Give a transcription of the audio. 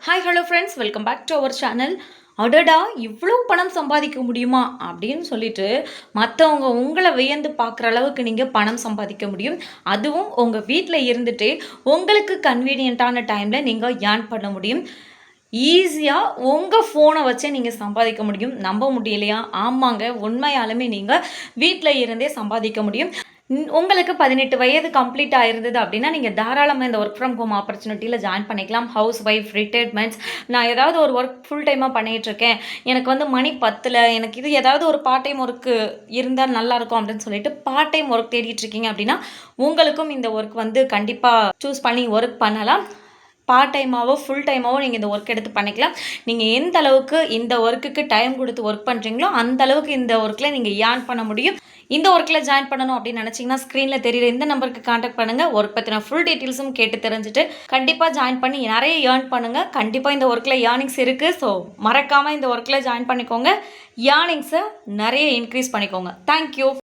Hi hello friends, welcome back to our channel. அடடா, இவ்வளோ பணம் சம்பாதிக்க முடியுமா அப்படின்னு சொல்லிட்டு மற்றவங்க உங்களை வியந்து பார்க்குற அளவுக்கு நீங்கள் பணம் சம்பாதிக்க முடியும். அதுவும் உங்கள் வீட்டில் இருந்துட்டு உங்களுக்கு கன்வீனியண்ட்டான டைமில் நீங்கள் ஏர்ன் பண்ண முடியும். ஈஸியாக உங்கள் ஃபோனை வச்சே நீங்கள் சம்பாதிக்க முடியும். நம்ப முடியலையா? ஆமாங்க, உண்மையாலுமே நீங்கள் வீட்டில் இருந்தே சம்பாதிக்க முடியும். உங்களுக்கு 18 வயது கம்ப்ளீட் ஆயிருந்தது அப்படின்னா நீங்கள் தாராளமாக இந்த ஒர்க் ஃப்ரம் ஹோம் ஆப்பர்ச்சுனிட்டியில் ஜாயின் பண்ணிக்கலாம். ஹவுஸ் ஒய்ஃப், ரிட்டையர்மெண்ட்ஸ், நான் ஏதாவது ஒரு ஒர்க் ஃபுல் டைமாக பண்ணிகிட்ருக்கேன், எனக்கு வந்து மணி பத்தில், எனக்கு இது ஏதாவது ஒரு பார்ட் டைம் ஒர்க்கு இருந்தால் நல்லாயிருக்கும் அப்படின்னு சொல்லிட்டு பார்ட் டைம் ஒர்க் தேடிட்டுருக்கீங்க அப்படின்னா உங்களுக்கும் இந்த ஒர்க் வந்து கண்டிப்பாக சூஸ் பண்ணி ஒர்க் பண்ணலாம். பார்ட் டைமாவோ ஃபுல் டைமாவோ நீங்கள் இந்த ஒர்க் எடுத்து பண்ணிக்கலாம். நீங்கள் எந்த அளவுக்கு இந்த ஒர்க்குக்கு டைம் கொடுத்து ஒர்க் பண்ணுறீங்களோ அந்த அளவுக்கு இந்த ஒர்க்கில் நீங்கள் ஏர்ன் பண்ண முடியும். இந்த ஒர்க்கில் ஜாயின் பண்ணணும் அப்படின்னு நினச்சிங்கன்னா ஸ்க்ரீனில் தெரியுற இந்த நம்பருக்கு காண்டாக்ட் பண்ணுங்கள். ஒர்க் பற்றின ஃபுல் டீட்டெயில்ஸும் கேட்டு தெரிஞ்சுட்டு கண்டிப்பாக ஜாயின் பண்ணி நிறைய ஏர்ன் பண்ணுங்கள். கண்டிப்பாக இந்த ஒர்க்கில் ஏர்னிங்ஸ் இருக்குது. ஸோ மறக்காமல் இந்த ஒர்க்கில் ஜாயின் பண்ணிக்கோங்க. ஏர்னிங்ஸை நிறைய இன்க்ரீஸ் பண்ணிக்கோங்க. தேங்க்யூ.